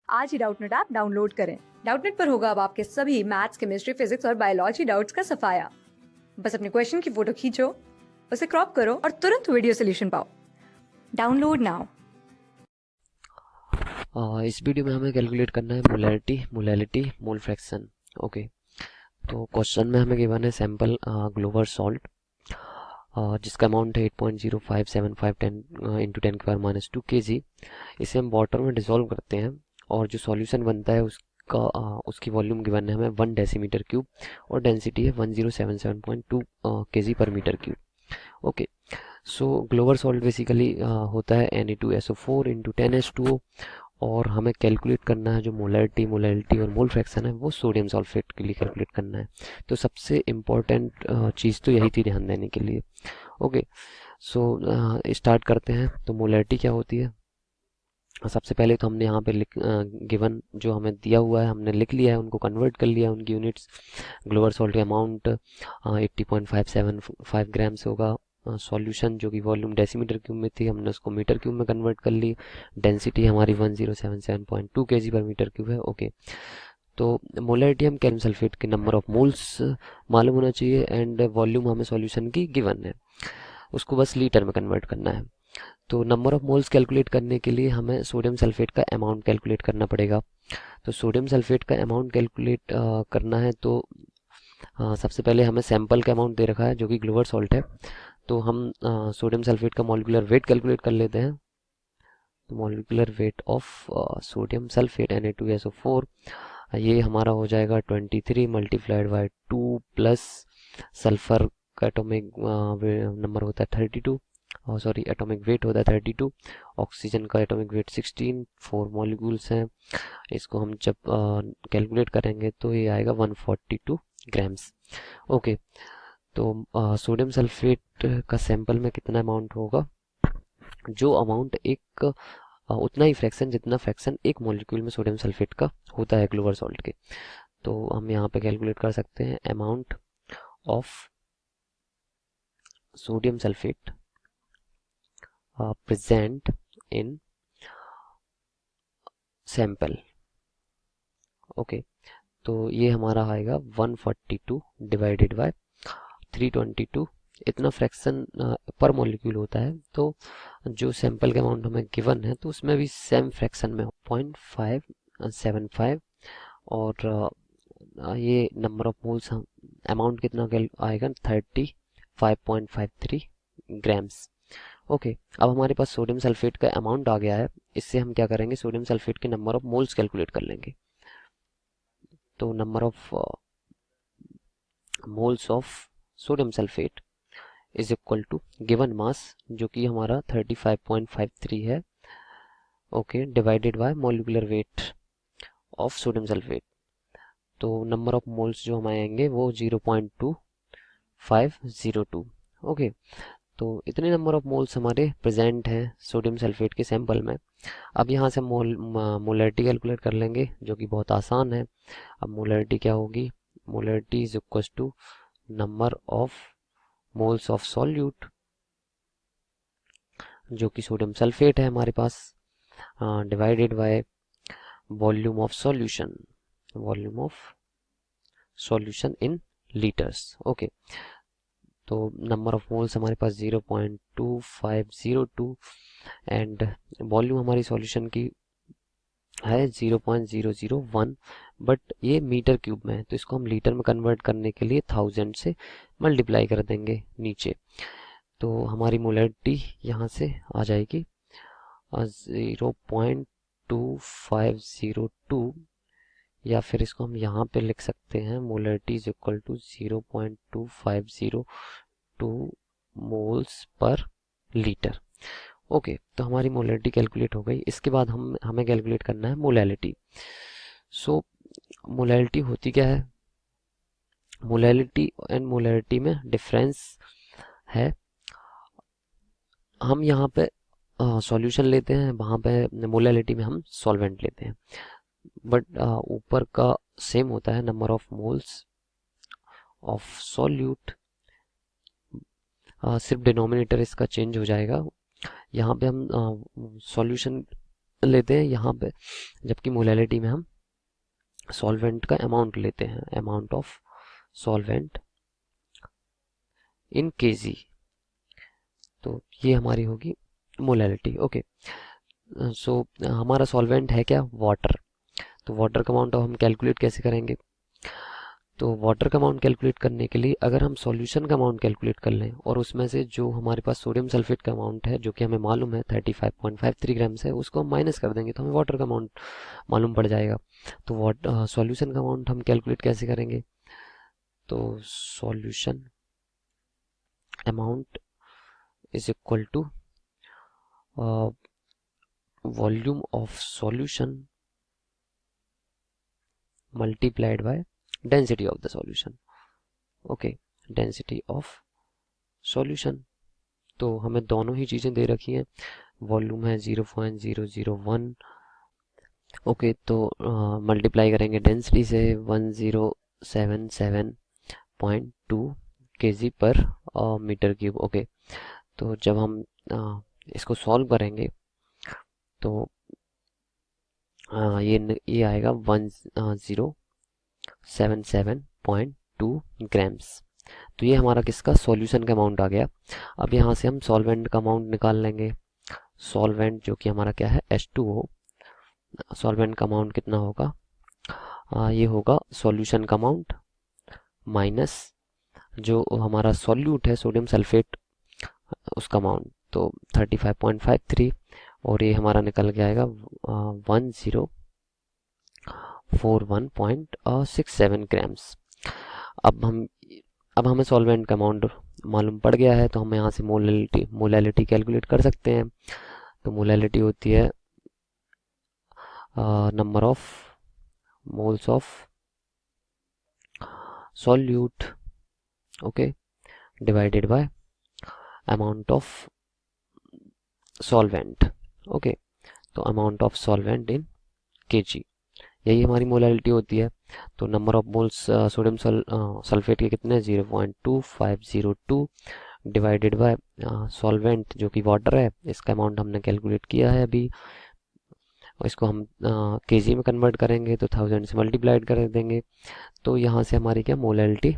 आज ही Doubtnut app download करें। Doubtnut पर होगा अब आपके सभी मैथ्स, केमिस्ट्री, फिजिक्स और बायोलॉजी डाउट्स का सफाया। बस अपने क्वेश्चन की फोटो खींचो, उसे क्रॉप करो और तुरंत वीडियो सोल्यूशन पाओ। Download now. इस वीडियो में हमें कैलकुलेट करना है molality, molality, mole fraction. Okay, तो क्वेश्चन में हमें गिवन है सैंपल ग्लोबल सॉल्ट जिसका अमाउंट है 8.0575 इंटू 10⁻² kg। इसे हम वाटर में डिसॉल्व करते हैं और जो सॉल्यूशन बनता है उसकी वॉल्यूम गिवन है हमें 1 डेसीमीटर क्यूब और डेंसिटी है 1077.2 kg per metre cube. Okay, so Glauber salt basically होता है Na2SO4 इंटू 10H2O और हमें कैलकुलेट करना है जो मोलैलिटी और मोल फ्रैक्शन है वो सोडियम सल्फेट के लिए कैलकुलेट करना है। तो सबसे इम्पोर्टेंट चीज़ तो यही थी ध्यान देने के लिए। ओके, सो स्टार्ट करते हैं। तो मोलैलिटी क्या होती है? सबसे पहले तो हमने यहाँ पे गिवन जो हमें दिया हुआ है हमने लिख लिया है, उनको कन्वर्ट कर लिया उनकी यूनिट्स। ग्लोबल सॉल्ट का अमाउंट 80.575 ग्राम से होगा। सॉल्यूशन जो कि वॉल्यूम डेसीमीटर क्यूब में थी हमने उसको मीटर क्यूब में कन्वर्ट कर ली। डेंसिटी हमारी 1077.2 kg पर मीटर क्यूब है। ओके, तो मोलैलिटी हम कैल्शियम सल्फेट के नंबर ऑफ मोल्स मालूम होना चाहिए एंड वॉल्यूम हमें सॉल्यूशन की गिवन है, उसको बस लीटर में कन्वर्ट करना है। तो नंबर ऑफ मोल्स कैलकुलेट करने के लिए हमें सोडियम सल्फेट का अमाउंट कैलकुलेट करना पड़ेगा। तो सोडियम सल्फेट का अमाउंट कैलकुलेट करना है तो सबसे पहले हमें सैंपल का अमाउंट दे रखा है जो कि ग्लोबल सॉल्ट है। तो हम सोडियम सल्फेट का मॉलिक्यूलर वेट कैलकुलेट कर लेते हैं। तो molecular weight of sodium sulphate Na2SO4 ये हमारा हो जाएगा 23 मल्टीप्लाइड बाई 2 प्लस सल्फर का एटॉमिक नंबर होता है 32, सॉरी एटॉमिक वेट होता है 32। ऑक्सीजन का एटॉमिक वेट 16, 4 मॉलिक्यूल्स हैं। इसको हम जब कैलकुलेट करेंगे तो ये आएगा 142 ग्राम्स। ओके, तो सोडियम सल्फेट का सैंपल में कितना अमाउंट होगा? जो अमाउंट एक उतना ही फ्रैक्शन जितना फ्रैक्शन एक मॉलिक्यूल में सोडियम सल्फेट का होता है ग्लोबल सॉल्ट के। तो हम यहाँ पे कैलकुलेट कर सकते हैं amount of sodium sulphate present in sample. Okay, तो ये हमारा आएगा 142 डिवाइडेड बाय 322। इतना फ्रैक्शन पर मॉलिक्यूल होता है। तो जो सैंपल का अमाउंट हमें गिवन है तो उसमें भी सेम फ्रैक्शन में 0.575 और ये नंबर ऑफ मोल्स अमाउंट कितना आएगा 35.53 ग्राम्स। ओके, अब हमारे पास सोडियम सल्फेट का अमाउंट आ गया है। इससे हम क्या करेंगे, सोडियम सल्फेट के नंबर ऑफ मोल्स कैलकुलेट कर लेंगे। तो number of moles of sodium sulphate is equal to given mass जो कि हमारा 35.53 है। Okay, divided by molecular weight of sodium sulphate. तो नंबर ऑफ मोल्स जो हमारे आएंगे वो 0.2502। ओके, तो इतने नंबर ऑफ मोल्स हमारे प्रेजेंट हैं सोडियम सल्फेट के सैंपल में। अब यहाँ से मोलैलिटी कैलकुलेट कर लेंगे जो कि बहुत आसान है। अब मोलैलिटी क्या होगी? Molality is equal to number of moles of solute जो कि सोडियम सल्फेट है हमारे पास divided by volume of solution, volume of solution in litres. Okay, तो नंबर ऑफ मोल्स हमारे पास 0.2502 एंड वॉल्यूम हमारी सॉल्यूशन की है 0.001, बट ये मीटर क्यूब में है तो इसको हम लीटर में कन्वर्ट करने के लिए 1000 से मल्टीप्लाई कर देंगे नीचे। तो हमारी मोलैलिटी यहाँ से आ जाएगी 0.2502 या फिर इसको हम यहाँ पे लिख सकते हैं molality is equal to 0.2502 moles per litre. Okay, तो हमारी मोलैलिटी कैलकुलेट हो गई। इसके बाद हमें कैलकुलेट करना है मोलैलिटी। सो मोलैलिटी होती क्या है? मोलैलिटी एंड मोलैलिटी में डिफरेंस है। हम यहाँ पे सॉल्यूशन लेते हैं, वहाँ पे मोलैलिटी में हम सॉल्वेंट लेते हैं, बट ऊपर का सेम होता है number of moles of solute. सिर्फ डिनोमिनेटर इसका चेंज हो जाएगा। यहाँ पे हम सॉल्यूशन लेते हैं यहाँ पे, जबकि मोलैलिटी में हम सॉल्वेंट का अमाउंट लेते हैं, amount of solvent in KG. तो ये हमारी होगी मोलैलिटी। ओके, सो हमारा सॉल्वेंट है क्या, वाटर। तो वाटर का अमाउंट हम कैलकुलेट कैसे करेंगे, तो वाटर का अमाउंट कैलकुलेट करने के लिए अगर हम सॉल्यूशन का अमाउंट कैलकुलेट कर लें और उसमें से जो हमारे पास सोडियम सल्फेट का अमाउंट है जो कि हमें मालूम है 35.53 ग्राम्स है, उसको हम माइनस कर देंगे तो हमें वाटर का अमाउंट मालूम पड़ जाएगा। तो सॉल्यूशन का अमाउंट हम कैलकुलेट कैसे करेंगे, तो solution amount is equal to volume of solution multiplied by density of the solution. Okay, density of solution. तो हमें दोनों ही चीज़ें दे रखी हैं, वॉल्यूम है 0.001। ओके, तो मल्टीप्लाई करेंगे डेंसिटी से 1077.2 kg per metre cube. Okay, तो जब हम इसको सॉल्व करेंगे तो ये आएगा 1077.2 ग्राम्स। तो ये हमारा किसका, सॉल्यूशन का अमाउंट आ गया। अब यहाँ से हम सॉल्वेंट का अमाउंट निकाल लेंगे। सॉल्वेंट जो कि हमारा क्या है, H2O। सॉल्वेंट का अमाउंट कितना होगा, ये होगा सॉल्यूशन का अमाउंट माइनस जो हमारा सॉल्यूट है सोडियम सल्फेट उसका अमाउंट, तो 35.53 और ये हमारा निकल के आएगा 1041.67 ग्राम्स। अब हमें सॉल्वेंट का अमाउंट मालूम पड़ गया है, तो हम यहाँ से मोलैलिटी कैलकुलेट कर सकते हैं। तो मोलैलिटी होती है number of moles of solute, okay, divided by amount of solvent. Okay, तो amount of solvent in KG, यही हमारी मोलैलिटी होती है। तो number of moles sodium sulphate के कितने, 0.2502 डिवाइडेड बाय सॉल्वेंट जो कि वाटर है, इसका अमाउंट हमने कैलकुलेट किया है अभी। इसको हम केजी में कन्वर्ट करेंगे तो 1000 से मल्टीप्लाइड कर देंगे, तो यहाँ से हमारी क्या मोलैलिटी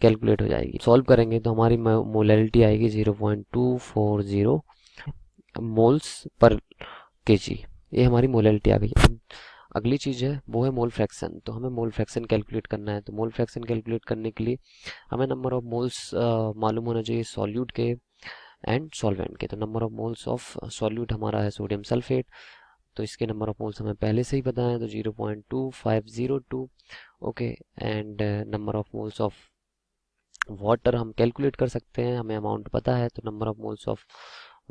कैलकुलेट हो जाएगी। सॉल्व करेंगे तो हमारी मोलैलिटी आएगी 0.240 मोल्स पर केजी। ये हमारी मोलैलिटी आ गई। अब अगली चीज़ है वो है मोल फ्रैक्शन। तो हमें मोल फ्रैक्शन कैलकुलेट करना है। तो मोल फ्रैक्शन कैलकुलेट करने के लिए हमें नंबर ऑफ मोल्स मालूम होना चाहिए सॉल्यूट के एंड सॉल्वेंट के। तो number of moles of solute हमारा है सोडियम सल्फेट, तो इसके नंबर ऑफ मोल्स हमें पहले से ही पता है, तो 0.2502। Okay, and number of moles of water हम कैलकुलेट कर सकते हैं, हमें अमाउंट पता है। तो number of moles of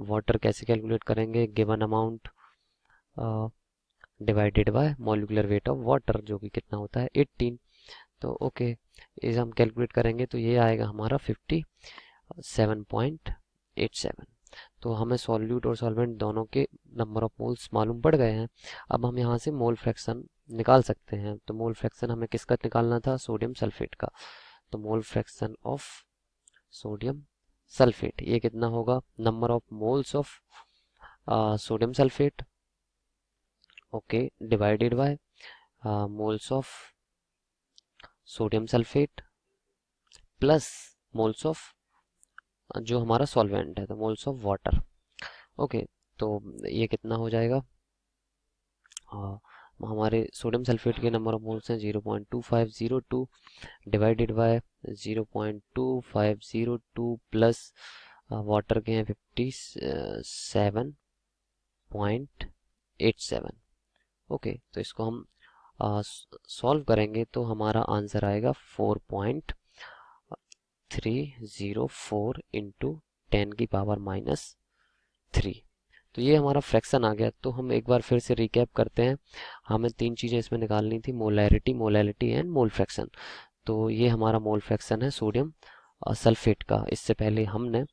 water कैसे कैलकुलेट करेंगे, given amount divided by molecular weight of water जो कि कितना होता है 18। तो ओके, इसे हम कैलकुलेट करेंगे तो ये आएगा हमारा 57.87। तो हमें सॉल्यूट और सॉल्वेंट दोनों के नंबर ऑफ मोल्स मालूम पड़ गए हैं। अब हम यहाँ से मोल फ्रैक्शन निकाल सकते हैं। तो मोल फ्रैक्शन हमें किसका निकालना था, सोडियम सल्फेट का। तो mole fraction of sodium sulphate ये कितना होगा, number of moles of sodium sulphate, okay, divided bye moles of sodium sulphate plus moles of जो हमारा सॉल्वेंट है, तो मोल्स ऑफ वाटर। ओके, तो ये कितना हो जाएगा, हमारे सोडियम सल्फेट के नंबर ऑफ मोल्स हैं 0.2502 डिवाइडेड बाय 0.2502 प्लस वाटर के हैं 57.87। ओके, तो इसको हम सॉल्व करेंगे तो हमारा आंसर आएगा 4.304 इंटू 10 की पावर -3। तो ये हमारा फ्रैक्शन आ गया। तो हम एक बार फिर से रिकैप करते हैं। हमें तीन चीज़ें इसमें निकालनी थी, molarity, molality and mole fraction. तो ये हमारा मोल फ्रैक्शन है सोडियम सल्फेट का। इससे पहले हमने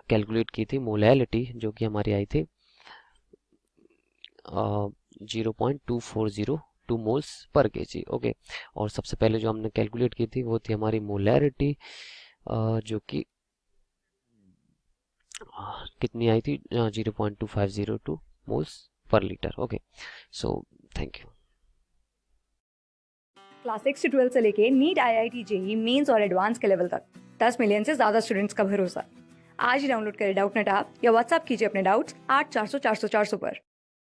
कैलकुलेट की थी मोलैलिटी जो कि हमारी आई थी 0.2402 मोल्स पर केजी। ओके, और सबसे पहले जो हमने कैलकुलेट की थी वो थी हमारी मोलैरिटी जो कि कितनी आई थी 0.2502 moles per litre. Okay, so thank you. Class 6 से 12 से लेके नीट, IIT, जेई मेंस और एडवांस के लेवल तक 10 मिलियन से ज्यादा स्टूडेंट्स का भरोसा। आज ही डाउनलोड करें डाउटनेट ऐप या व्हाट्सएप कीजिए अपने डाउट्स 8400 400 400 पर।